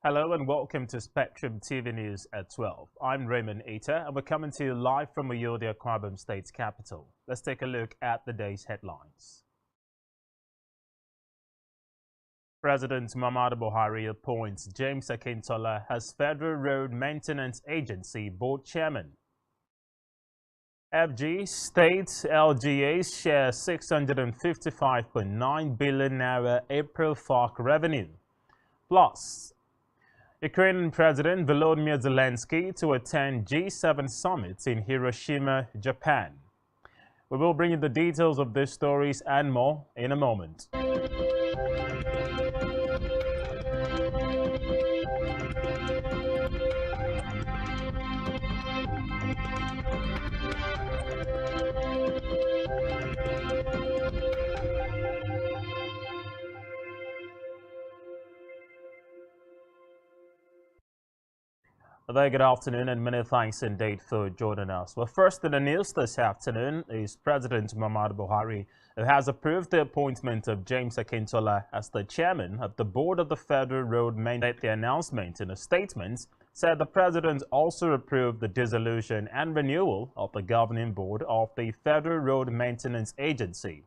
Hello and welcome to Spectrum TV News at 12. I'm Raymond Ita and we're coming to you live from Uyodi, Akwa Ibom State's capital. Let's take a look at the day's headlines. President Muhammadu Buhari appoints James Akintola as Federal Road Maintenance Agency Board Chairman. FG State LGAs share 655.9 billion naira April FARC revenue. Plus, Ukrainian President Volodymyr Zelensky to attend G7 summit in Hiroshima, Japan. We will bring you the details of these stories and more in a moment. A very good afternoon and many thanks indeed for joining us. Well, first in the news this afternoon is President Muhammadu Buhari, who has approved the appointment of James Akintola as the chairman of the board of the Federal Road Maintenance. The announcement in a statement said the president also approved the dissolution and renewal of the governing board of the Federal Road Maintenance Agency.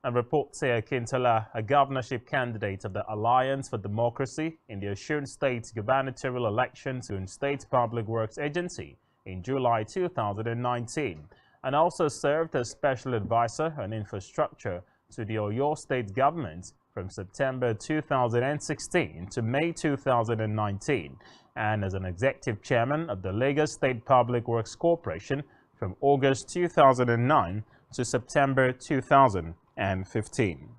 And reports say Akintola, a governorship candidate of the Alliance for Democracy in the Osun State gubernatorial elections to State Public Works Agency in July 2019, and also served as special advisor on infrastructure to the Oyo State government from September 2016 to May 2019, and as an executive chairman of the Lagos State Public Works Corporation from August 2009 to September 2015.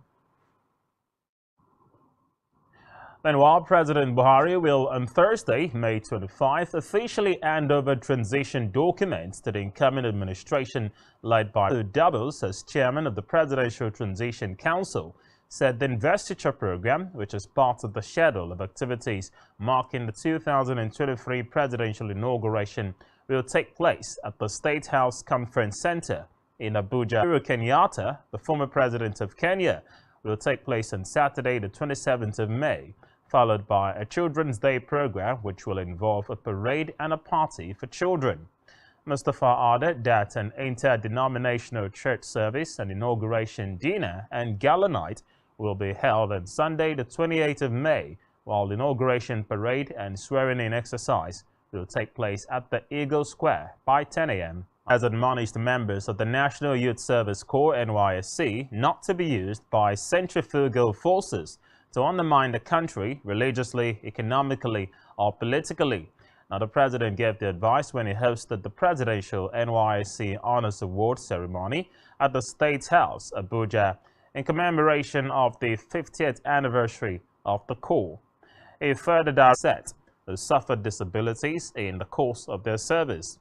Meanwhile, President Buhari will on Thursday, May 25, officially hand over transition documents to the incoming administration led by who doubles as chairman of the Presidential Transition Council, said the investiture program, which is part of the schedule of activities marking the 2023 presidential inauguration, will take place at the State House Conference Center in Abuja. Uhuru Kenyatta, the former president of Kenya, will take place on Saturday, the 27th of May, followed by a Children's Day program which will involve a parade and a party for children. Mustafa added that an interdenominational church service and inauguration dinner and gala night will be held on Sunday, the 28th of May, while the inauguration parade and swearing-in exercise will take place at the Eagle Square by 10 a.m. Has admonished members of the National Youth Service Corps (NYSC) not to be used by centrifugal forces to undermine the country religiously, economically, or politically. Now, the president gave the advice when he hosted the Presidential NYSC Honors Award ceremony at the State House, Abuja, in commemoration of the 50th anniversary of the Corps. He further said who suffered disabilities in the course of their service.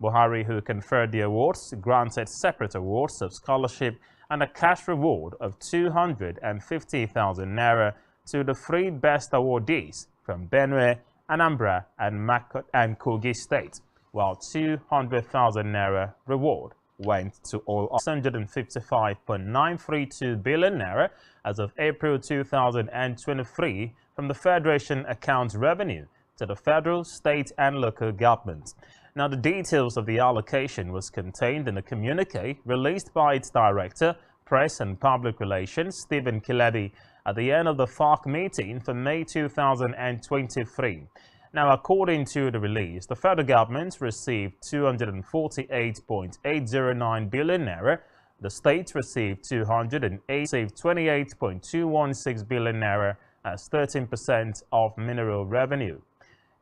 Buhari, who conferred the awards, granted separate awards of scholarship and a cash reward of 250,000 naira to the three best awardees from Benue, Anambra, and Kogi State, while 200,000 naira reward went to all 655.932 billion naira as of April 2023 from the Federation account revenue to the federal, state, and local governments. Now, the details of the allocation was contained in a communique released by its director, Press and Public Relations, Stephen Kilebi, at the end of the FARC meeting for May 2023. Now, according to the release, the federal government received 248.809 billion naira. The states received 28.216 billion naira as 13% of mineral revenue.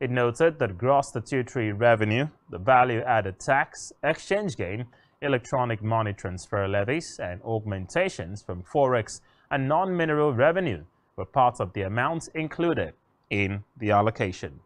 It noted that gross statutory revenue, the value-added tax, exchange gain, electronic money transfer levies, and augmentations from forex and non-mineral revenue were part of the amounts included in the allocation.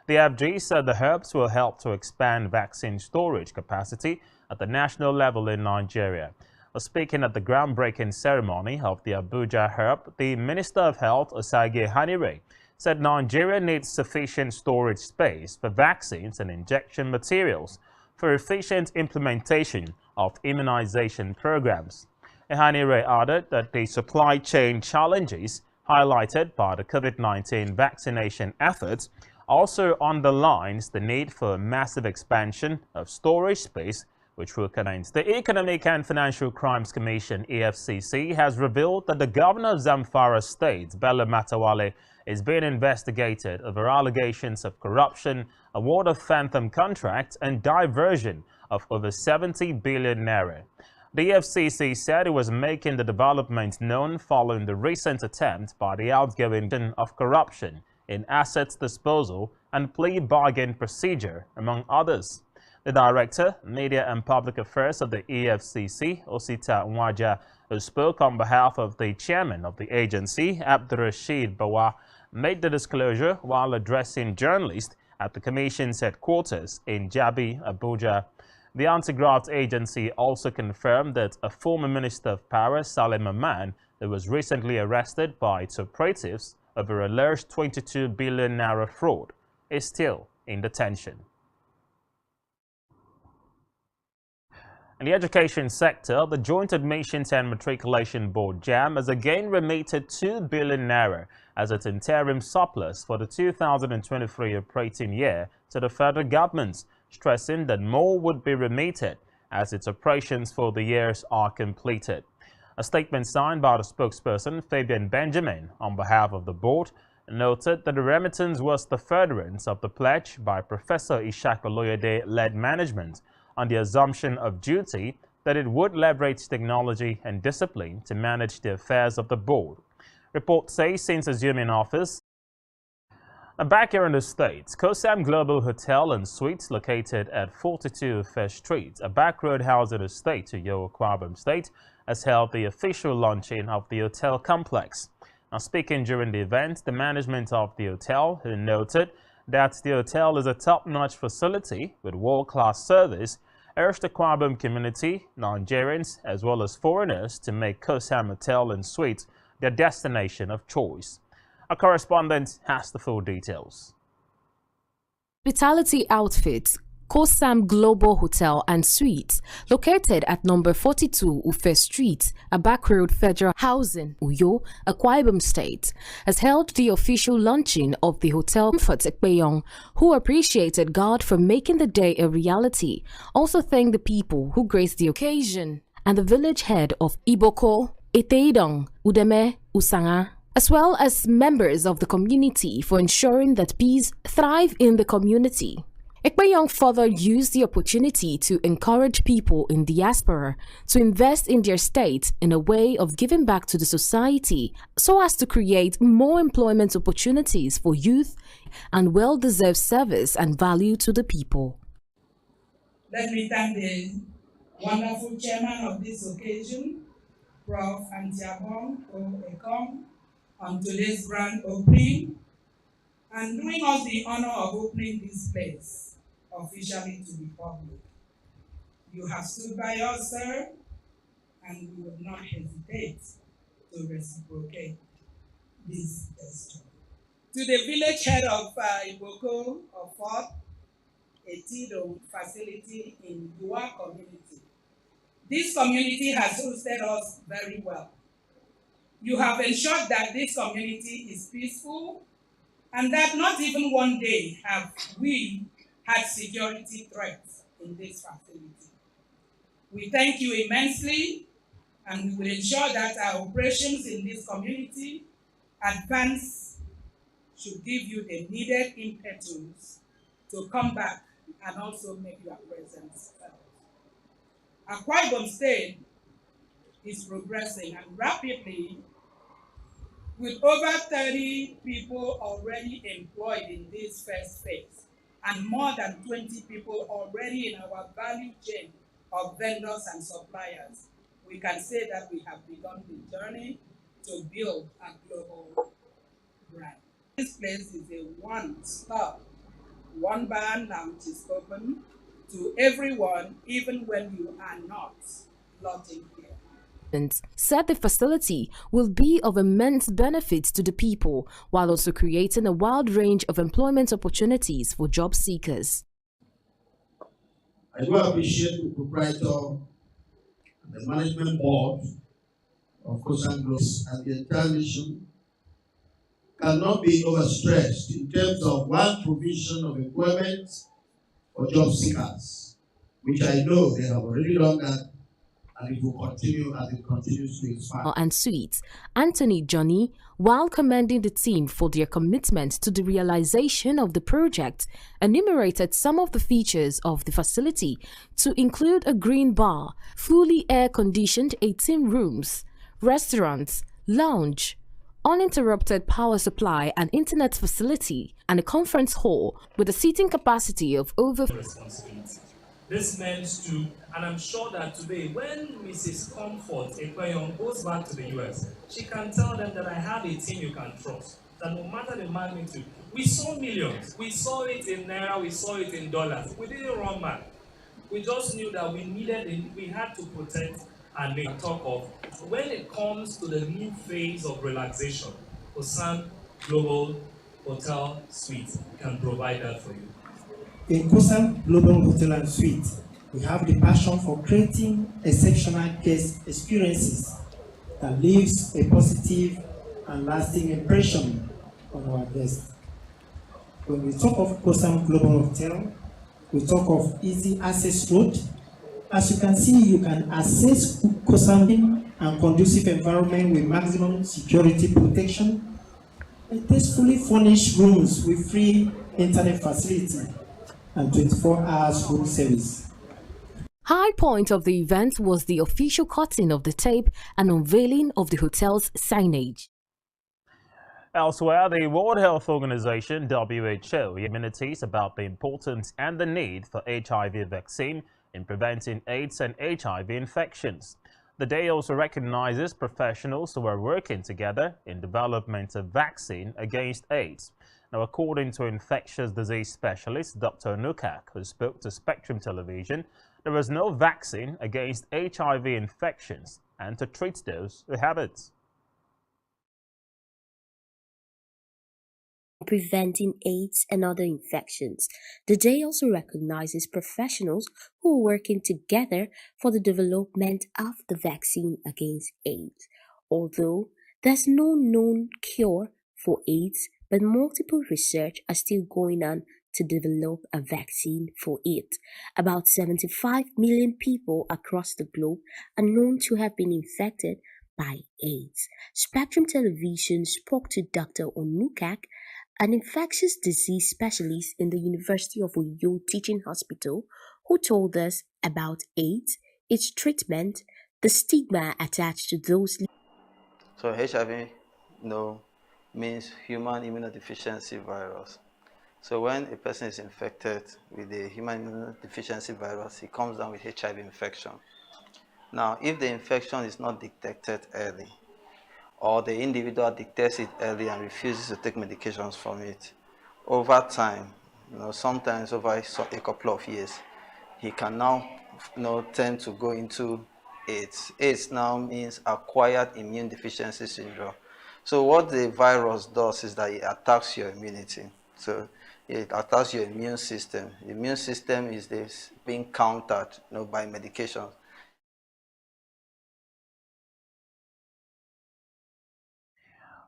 The FG said the herbs will help to expand vaccine storage capacity at the national level in Nigeria. Speaking at the groundbreaking ceremony of the Abuja Hub, the Minister of Health, Osage Hanire, said Nigeria needs sufficient storage space for vaccines and injection materials for efficient implementation of immunization programs. Hanire added that the supply chain challenges highlighted by the COVID-19 vaccination efforts also underlines the need for a massive expansion of storage space, which will commence. The Economic and Financial Crimes Commission, EFCC, has revealed that the governor of Zamfara State, Bello Matawalle, is being investigated over allegations of corruption, award of phantom contracts, and diversion of over 70 billion naira. The EFCC said it was making the development known following the recent attempt by the outgoing of corruption in assets disposal and plea bargain procedure, among others. The Director, Media and Public Affairs of the EFCC, Osita Nwaja, who spoke on behalf of the chairman of the agency, Abdurrashid Bawa, made the disclosure while addressing journalists at the Commission's headquarters in Jabi, Abuja. The anti-graft agency also confirmed that a former Minister of Power, Salim Aman, who was recently arrested by its operatives over alleged 22 billion naira fraud, is still in detention. In the education sector, the Joint Admissions and Matriculation Board JAM has again remitted 2 billion naira as its interim surplus for the 2023 operating year to the federal government, stressing that more would be remitted as its operations for the years are completed. A statement signed by the spokesperson, Fabian Benjamin, on behalf of the board, noted that the remittance was the furtherance of the pledge by Professor Ishaq Oloyede-led management on the assumption of duty that it would leverage technology and discipline to manage the affairs of the board. Reports say since assuming office, back here in the States, Kosam Global Hotel and Suites, located at 42 First Street, a back road housing estate to Akwa State, has held the official launching of the hotel complex. Now, speaking during the event, the management of the hotel, who noted that the hotel is a top-notch facility with world-class service, urged the Akwa community, Nigerians, as well as foreigners to make Kosam Hotel and Suites their destination of choice. Our correspondent has the full details. Hospitality outfits Kosam Global Hotel and Suites, located at number 42 Ufe Street, a back road federal housing, Uyo, Akwa Ibom State, has held the official launching of the hotel. Comfort Ekpeyong, who appreciated God for making the day a reality, also thanked the people who graced the occasion and the village head of Iboko, Eteidong, Udeme, Usanga, as well as members of the community for ensuring that peace thrive in the community. Ekpeyong further used the opportunity to encourage people in diaspora to invest in their state in a way of giving back to the society so as to create more employment opportunities for youth and well-deserved service and value to the people. Let me thank the wonderful chairman of this occasion, Prof. Antiabong Ekong, on today's grand opening and doing us the honor of opening this place officially to the public. You have stood by us, sir, and we would not hesitate to reciprocate this gesture. To the village head of Iboko of Fort, a Tido facility in Dua community. This community has hosted us very well. You have ensured that this community is peaceful and that not even one day have we had security threats in this facility. We thank you immensely, and we will ensure that our operations in this community advance should give you the needed impetus to come back and also make your presence felt. Akwa Ibom State is progressing and rapidly, with over 30 people already employed in this first phase, and more than 20 people already in our value chain of vendors and suppliers. We can say that we have begun the journey to build a global brand. This place is a one-stop, one-bar lounge is open, to everyone, even when you are not lodging here. Said the facility will be of immense benefit to the people, while also creating a wide range of employment opportunities for job seekers. I do appreciate the proprietor and the management board of Kosam Group, and the entire nation cannot be overstretched in terms of one provision of employment for job seekers, which I know they have already done that, and it will continue as it continues to expand. And Suites, Anthony Johnny, while commending the team for their commitment to the realization of the project, enumerated some of the features of the facility to include a green bar, fully air-conditioned 18 rooms, restaurants, lounge, uninterrupted power supply and internet facility, and a conference hall with a seating capacity of over. This meant to, and I'm sure that today, when Mrs. Comfort Ekweyon goes back to the US, she can tell them that I have a team you can trust. That no matter the magnitude, we saw millions. We saw it in Naira, we saw it in dollars. We didn't run mad. We just knew that we had to protect and make talk of. When it comes to the new phase of relaxation, Kosam Global Hotel Suite can provide that for you. In Kosam Global Hotel and Suite, we have the passion for creating exceptional guest experiences that leaves a positive and lasting impression on our guests. When we talk of Kosam Global Hotel, we talk of easy access road. As you can see, you can access Kosam and conducive environment with maximum security protection. It is fully furnished rooms with free internet facility and 24 hours room service. High point of the event was the official cutting of the tape and unveiling of the hotel's signage. Elsewhere, the World Health Organization, WHO, communities about the importance and the need for HIV vaccine in preventing AIDS and HIV infections. The day also recognizes professionals who are working together in development of vaccine against AIDS. Now, according to infectious disease specialist Dr. Nukak, who spoke to Spectrum Television, there is no vaccine against HIV infections and to treat those who have it. Preventing AIDS and other infections. The day also recognizes professionals who are working together for the development of the vaccine against AIDS. Although there's no known cure for AIDS, but multiple research are still going on to develop a vaccine for it. About 75 million people across the globe are known to have been infected by AIDS. Spectrum Television spoke to Dr. Onukak, an infectious disease specialist in the University of Uyo Teaching Hospital, who told us about AIDS, its treatment, the stigma attached to those. So HIV, means human immunodeficiency virus. So when a person is infected with the human immunodeficiency virus, he comes down with HIV infection. Now, if the infection is not detected early, or the individual detects it early and refuses to take medications from it, over time, sometimes over a couple of years, he can now tend to go into AIDS. AIDS now means acquired immune deficiency syndrome. So what the virus does is that it attacks your immunity. So it attacks your immune system. The immune system is being countered by medication.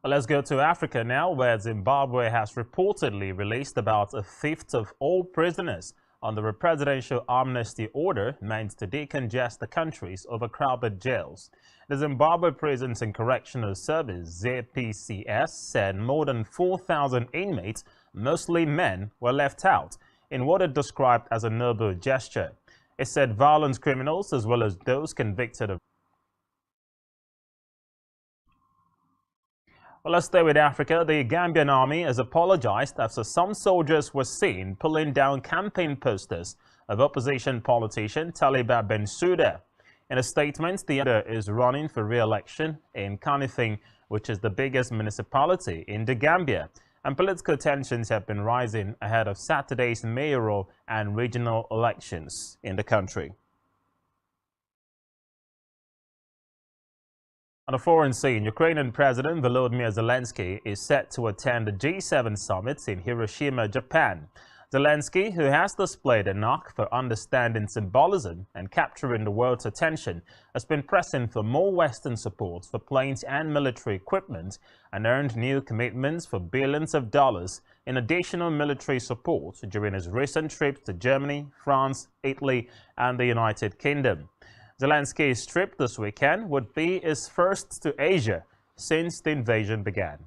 Well, let's go to Africa now, where Zimbabwe has reportedly released about a fifth of all prisoners under a presidential amnesty order meant to decongest the country's overcrowded jails. The Zimbabwe Prisons and Correctional Service, ZPCS, said more than 4,000 inmates, mostly men, were left out in what it described as a noble gesture. It said violent criminals, as well as those convicted of. Well, let's stay with Africa. The Gambian army has apologized after some soldiers were seen pulling down campaign posters of opposition politician Taliba Bensouda. In a statement, the leader is running for re-election in Kanifing, which is the biggest municipality in the Gambia. and political tensions have been rising ahead of Saturday's mayoral and regional elections in the country. On the foreign scene, Ukrainian President Volodymyr Zelensky is set to attend the G7 summit in Hiroshima, Japan. Zelensky, who has displayed a knack for understanding symbolism and capturing the world's attention, has been pressing for more Western support for planes and military equipment and earned new commitments for billions of dollars in additional military support during his recent trips to Germany, France, Italy, and the United Kingdom. Zelensky's trip this weekend would be his first to Asia since the invasion began.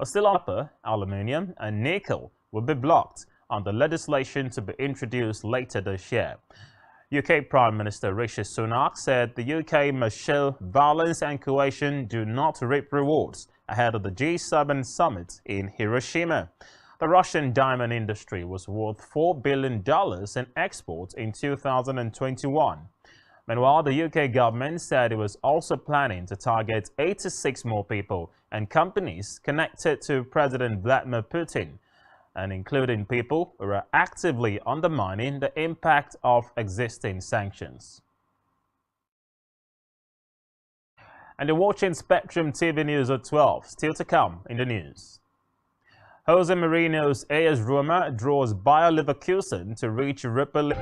Still copper, aluminium, and nickel will be blocked under legislation to be introduced later this year. UK Prime Minister Rishi Sunak said the UK must show violence and coercion do not reap rewards ahead of the G7 summit in Hiroshima. The Russian diamond industry was worth $4 billion in exports in 2021. Meanwhile, the UK government said it was also planning to target 86 more people and companies connected to President Vladimir Putin, and including people who are actively undermining the impact of existing sanctions. And you're watching Spectrum TV News at 12, still to come in the news. Jose Mourinho's AS Roma draws Bayer Leverkusen to reach Europa League.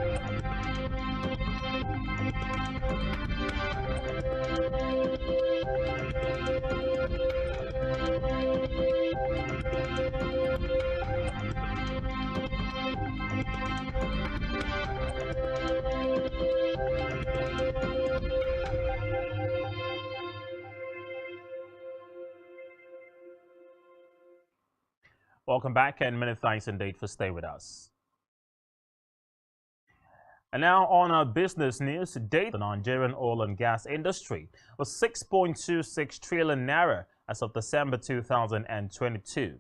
Welcome back, and many thanks indeed for staying with us. And now on our business news, today the Nigerian oil and gas industry was 6.26 trillion naira as of December 2022.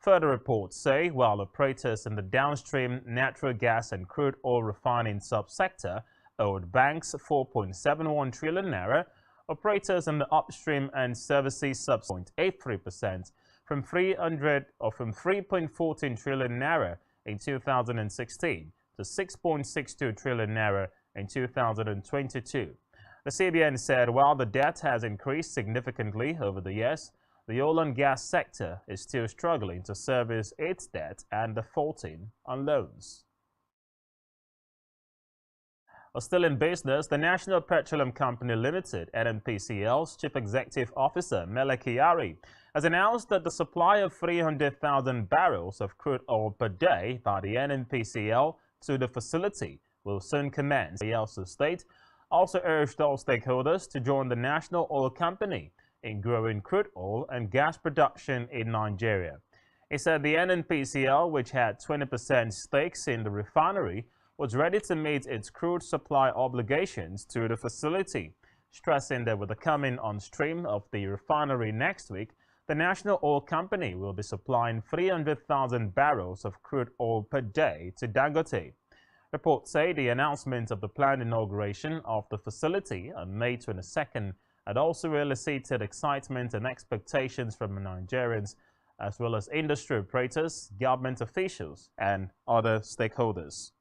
Further reports say while operators in the downstream natural gas and crude oil refining subsector owed banks 4.71 trillion naira, operators in the upstream and services sub 0.83%. From 3.14 trillion naira in 2016 to 6.62 trillion naira in 2022. The CBN said while the debt has increased significantly over the years, the oil and gas sector is still struggling to service its debt and defaulting on loans. Still in business, the National Petroleum Company Limited, NNPCL's Chief Executive Officer, Mele Kyari, has announced that the supply of 300,000 barrels of crude oil per day by the NNPCL to the facility will soon commence. The Elsa State also urged all stakeholders to join the National Oil Company in growing crude oil and gas production in Nigeria. He said the NNPCL, which had 20% stakes in the refinery, was ready to meet its crude supply obligations to the facility, stressing that with the coming on stream of the refinery next week, the National Oil Company will be supplying 300,000 barrels of crude oil per day to Dangote. Reports say the announcement of the planned inauguration of the facility on May 22nd had also elicited excitement and expectations from Nigerians, as well as industry operators, government officials, and other stakeholders.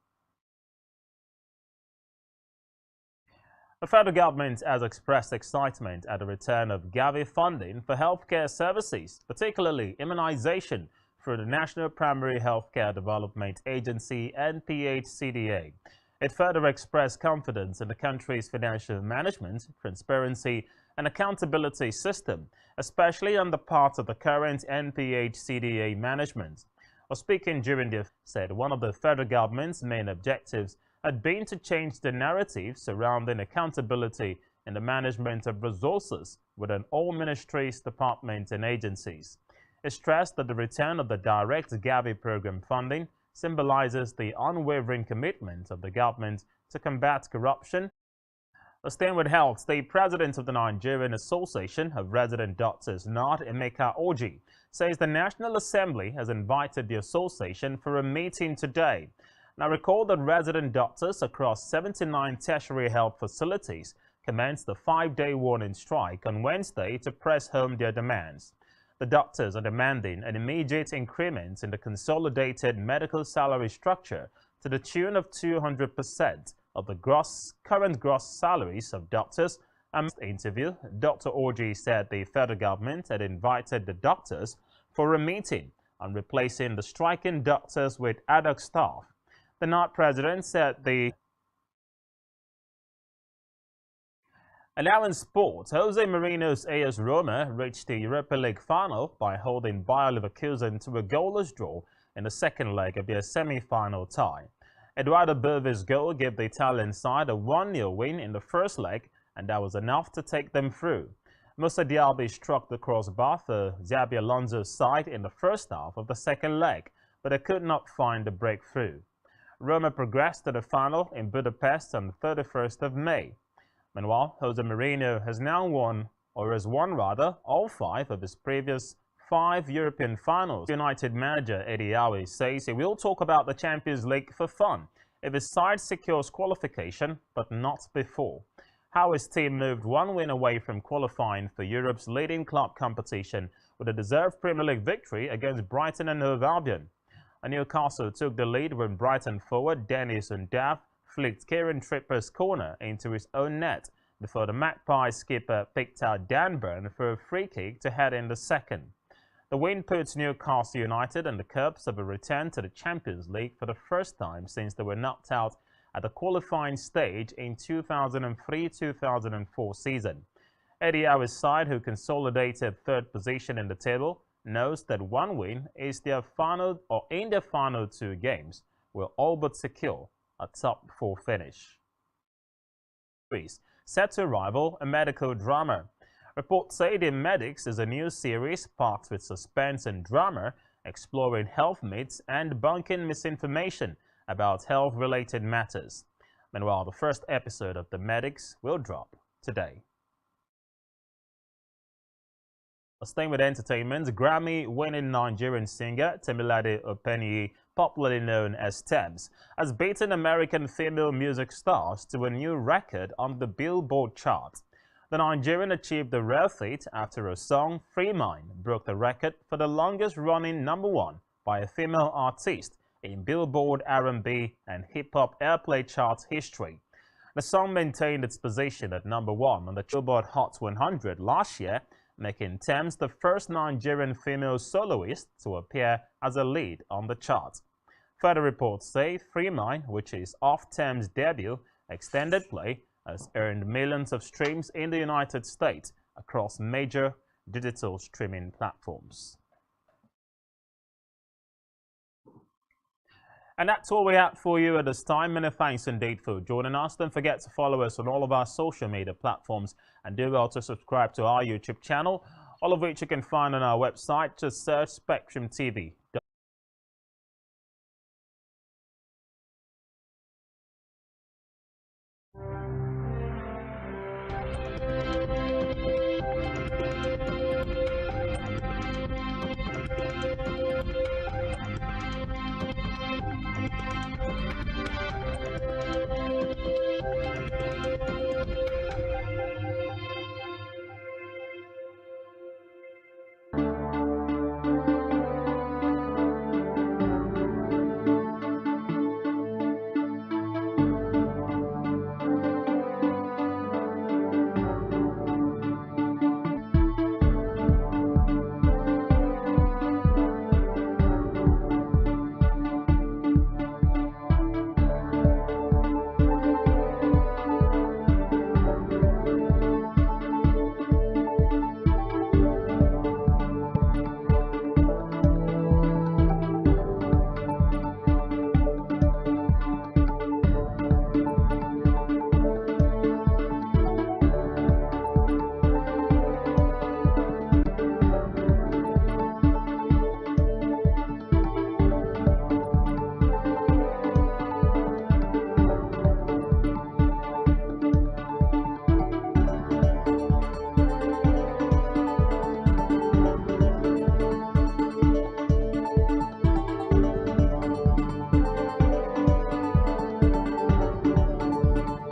The federal government has expressed excitement at the return of Gavi funding for healthcare services, particularly immunization, through the National Primary Healthcare Development Agency (NPHCDA). It further expressed confidence in the country's financial management, transparency, and accountability system, especially on the part of the current NPHCDA management. Speaking during the said one of the federal government's main objectives had been to change the narrative surrounding accountability in the management of resources within all ministries, departments, and agencies. It stressed that the return of the direct Gavi program funding symbolizes the unwavering commitment of the government to combat corruption. Staying with health, the president of the Nigerian Association of Resident Doctors, NARD, Emeka Oji, says the National Assembly has invited the association for a meeting today. Now recall that resident doctors across 79 tertiary health facilities commenced a 5-day warning strike on Wednesday to press home their demands. The doctors are demanding an immediate increment in the consolidated medical salary structure to the tune of 200% of the current gross salaries of doctors. In an interview, Dr. Orji said the federal government had invited the doctors for a meeting on replacing the striking doctors with ad hoc staff. The NARD president said the And now in sports, Jose Mourinho's AS Roma reached the Europa League final by holding Bayer Leverkusen to a goalless draw in the second leg of their semi-final tie. Eduardo Berve's goal gave the Italian side a 1-0 win in the first leg, and that was enough to take them through. Moussa Diaby struck the crossbar for Xabi Alonso's side in the first half of the second leg, but they could not find the breakthrough. Roma progressed to the final in Budapest on the 31st of May. Meanwhile, Jose Mourinho has won all 5 of his previous 5 European finals. United manager Eddie Howe says he will talk about the Champions League for fun if his side secures qualification, but not before. Howe's team moved 1 win away from qualifying for Europe's leading club competition with a deserved Premier League victory against Brighton and Hove Albion. Newcastle took the lead when Brighton forward Dennis Undav flicked Kieran Tripper's corner into his own net before the Magpies skipper picked out Dan Burn for a free kick to head in the second. The win puts Newcastle United on the cusp of a return to the Champions League for the first time since they were knocked out at the qualifying stage in 2003-2004 season. Eddie Howe's side, who consolidated 3rd position in the table, knows that 1 win is in their final 2 games will all but secure a top 4 finish. Set to rival a medical drama. Reports say The Medics is a new series packed with suspense and drama, exploring health myths and debunking misinformation about health-related matters. Meanwhile, the first episode of The Medics will drop today. Staying with entertainment, Grammy-winning Nigerian singer Temilade Openiyi, popularly known as Tems, has beaten American female music stars to a new record on the Billboard chart. The Nigerian achieved the rare feat after her song Free Mind broke the record for the longest-running #1 by a female artist in Billboard R&B and hip-hop airplay chart history. The song maintained its position at #1 on the Billboard Hot 100 last year, making Tems the first Nigerian female soloist to appear as a lead on the chart. Further reports say Free Mind, which is off Tems' debut extended play, has earned millions of streams in the United States across major digital streaming platforms. And that's all we have for you at this time. Many thanks indeed for joining us. Don't forget to follow us on all of our social media platforms and do well to subscribe to our YouTube channel, all of which you can find on our website. Just search Spectrum TV